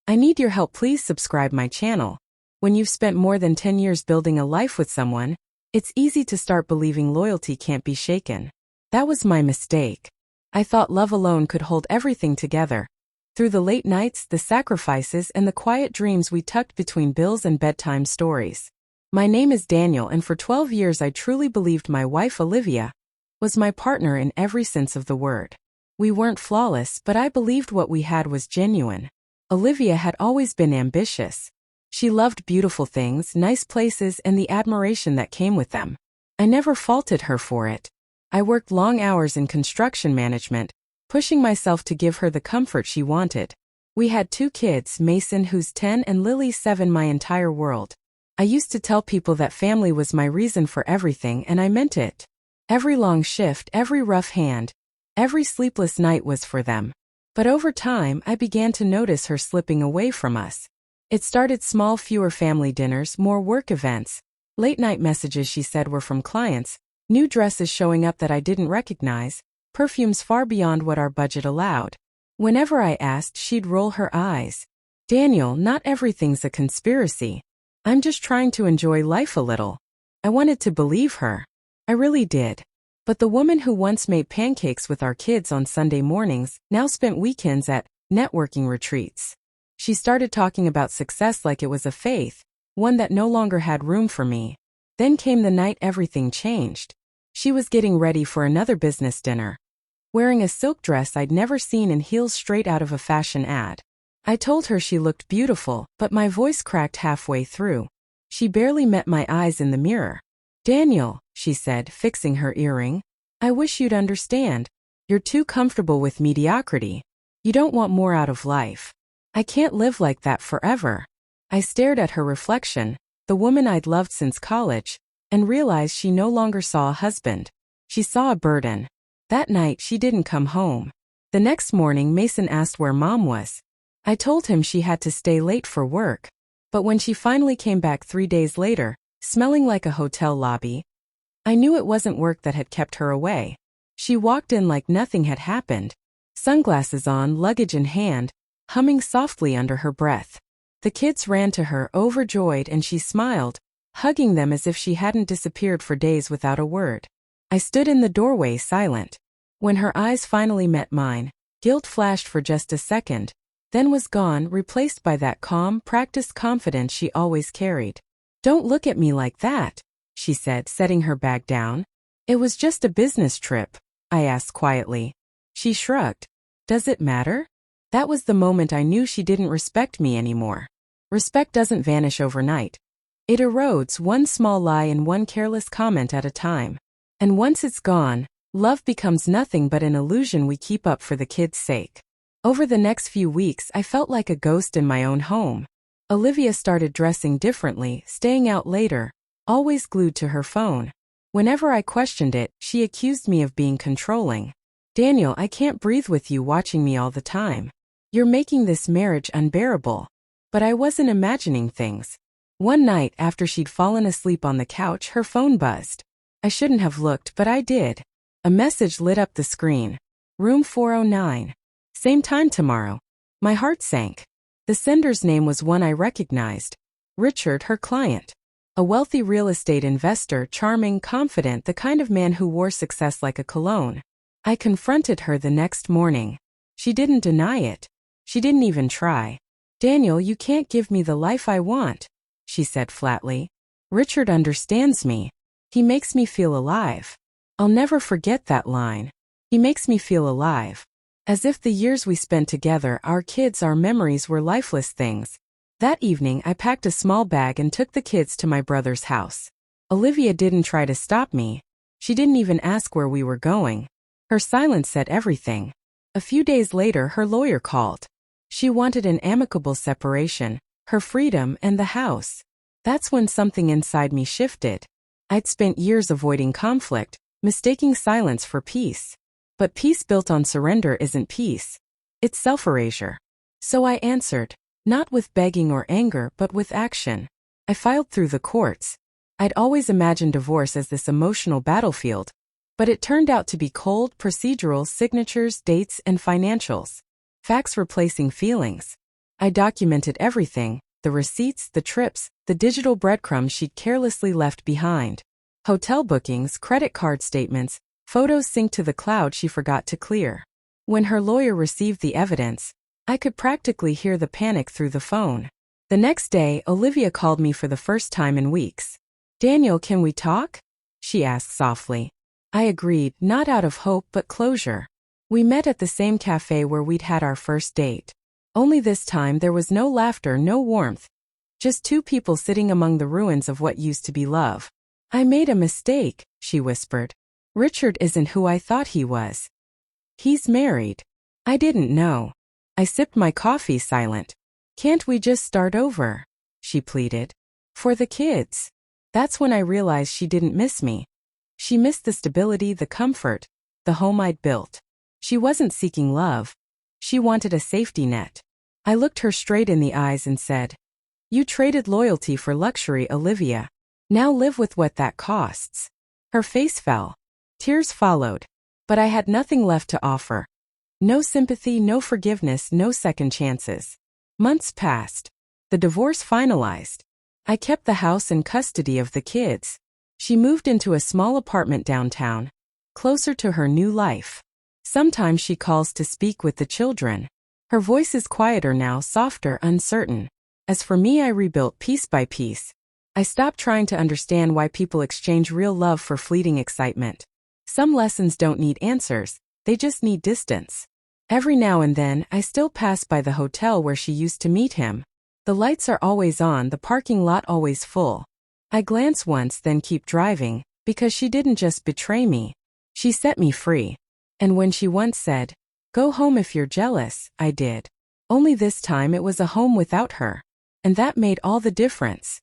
I need your help. Please subscribe my channel. When you've spent more than 10 years building a life with someone, it's easy to start believing loyalty can't be shaken. That was my mistake. I thought love alone could hold everything together. Through the late nights, the sacrifices, and the quiet dreams we tucked between bills and bedtime stories. My name is Daniel, and for 12 years I truly believed my wife Olivia was my partner in every sense of the word. We weren't flawless, but I believed what we had was genuine. Olivia had always been ambitious. She loved beautiful things, nice places, and the admiration that came with them. I never faulted her for it. I worked long hours in construction management, pushing myself to give her the comfort she wanted. We had 2 kids, Mason, who's 10, and Lily, 7, my entire world. I used to tell people that family was my reason for everything, and I meant it. Every long shift, every rough hand, every sleepless night was for them. But over time, I began to notice her slipping away from us. It started small, fewer family dinners, more work events. Late-night messages she said were from clients, new dresses showing up that I didn't recognize, perfumes far beyond what our budget allowed. Whenever I asked, she'd roll her eyes. Daniel, not everything's a conspiracy. I'm just trying to enjoy life a little. I wanted to believe her. I really did. But the woman who once made pancakes with our kids on Sunday mornings now spent weekends at networking retreats. She started talking about success like it was a faith, one that no longer had room for me. Then came the night everything changed. She was getting ready for another business dinner, wearing a silk dress I'd never seen and heels straight out of a fashion ad. I told her she looked beautiful, but my voice cracked halfway through. She barely met my eyes in the mirror. Daniel, she said, fixing her earring, I wish you'd understand. You're too comfortable with mediocrity. You don't want more out of life. I can't live like that forever. I stared at her reflection, the woman I'd loved since college, and realized she no longer saw a husband. She saw a burden. That night, she didn't come home. The next morning, Mason asked where Mom was. I told him she had to stay late for work. But when she finally came back 3 days later, smelling like a hotel lobby, I knew it wasn't work that had kept her away. She walked in like nothing had happened, sunglasses on, luggage in hand, humming softly under her breath. The kids ran to her, overjoyed, and she smiled, hugging them as if she hadn't disappeared for days without a word. I stood in the doorway, silent. When her eyes finally met mine, guilt flashed for just a second, then was gone, replaced by that calm, practiced confidence she always carried. Don't look at me like that, she said, setting her bag down. It was just a business trip, I asked quietly. She shrugged. Does it matter? That was the moment I knew she didn't respect me anymore. Respect doesn't vanish overnight. It erodes, one small lie and one careless comment at a time. And once it's gone, love becomes nothing but an illusion we keep up for the kids' sake. Over the next few weeks, I felt like a ghost in my own home. Olivia started dressing differently, staying out later, always glued to her phone. Whenever I questioned it, she accused me of being controlling. Daniel, I can't breathe with you watching me all the time. You're making this marriage unbearable. But I wasn't imagining things. One night, after she'd fallen asleep on the couch, her phone buzzed. I shouldn't have looked, but I did. A message lit up the screen. Room 409. Same time tomorrow. My heart sank. The sender's name was one I recognized. Richard, her client. A wealthy real estate investor, charming, confident, the kind of man who wore success like a cologne. I confronted her the next morning. She didn't deny it. She didn't even try. Daniel, you can't give me the life I want, she said flatly. Richard understands me. He makes me feel alive. I'll never forget that line. He makes me feel alive. As if the years we spent together, our kids, our memories, were lifeless things. That evening, I packed a small bag and took the kids to my brother's house. Olivia didn't try to stop me. She didn't even ask where we were going. Her silence said everything. A few days later, her lawyer called. She wanted an amicable separation, her freedom, and the house. That's when something inside me shifted. I'd spent years avoiding conflict, mistaking silence for peace. But peace built on surrender isn't peace. It's self-erasure. So I answered, not with begging or anger, but with action. I filed through the courts. I'd always imagined divorce as this emotional battlefield, but it turned out to be cold, procedural, signatures, dates, and financials. Facts replacing feelings. I documented everything, the receipts, the trips, the digital breadcrumbs she'd carelessly left behind. Hotel bookings, credit card statements, photos synced to the cloud she forgot to clear. When her lawyer received the evidence, I could practically hear the panic through the phone. The next day, Olivia called me for the first time in weeks. "Daniel, can we talk?" she asked softly. I agreed, not out of hope but closure. We met at the same cafe where we'd had our first date. Only this time there was no laughter, no warmth. Just two people sitting among the ruins of what used to be love. "I made a mistake," she whispered. "Richard isn't who I thought he was. He's married." I didn't know. I sipped my coffee silent. "Can't we just start over?" she pleaded. "For the kids." That's when I realized she didn't miss me. She missed the stability, the comfort, the home I'd built. She wasn't seeking love. She wanted a safety net. I looked her straight in the eyes and said, "You traded loyalty for luxury, Olivia. Now live with what that costs." Her face fell. Tears followed. But I had nothing left to offer. No sympathy, no forgiveness, no second chances. Months passed. The divorce finalized. I kept the house and custody of the kids. She moved into a small apartment downtown, closer to her new life. Sometimes she calls to speak with the children. Her voice is quieter now, softer, uncertain. As for me, I rebuilt piece by piece. I stopped trying to understand why people exchange real love for fleeting excitement. Some lessons don't need answers, they just need distance. Every now and then, I still pass by the hotel where she used to meet him. The lights are always on, the parking lot always full. I glance once, then keep driving, because she didn't just betray me. She set me free. And when she once said, "Go home if you're jealous," I did. Only this time it was a home without her. And that made all the difference.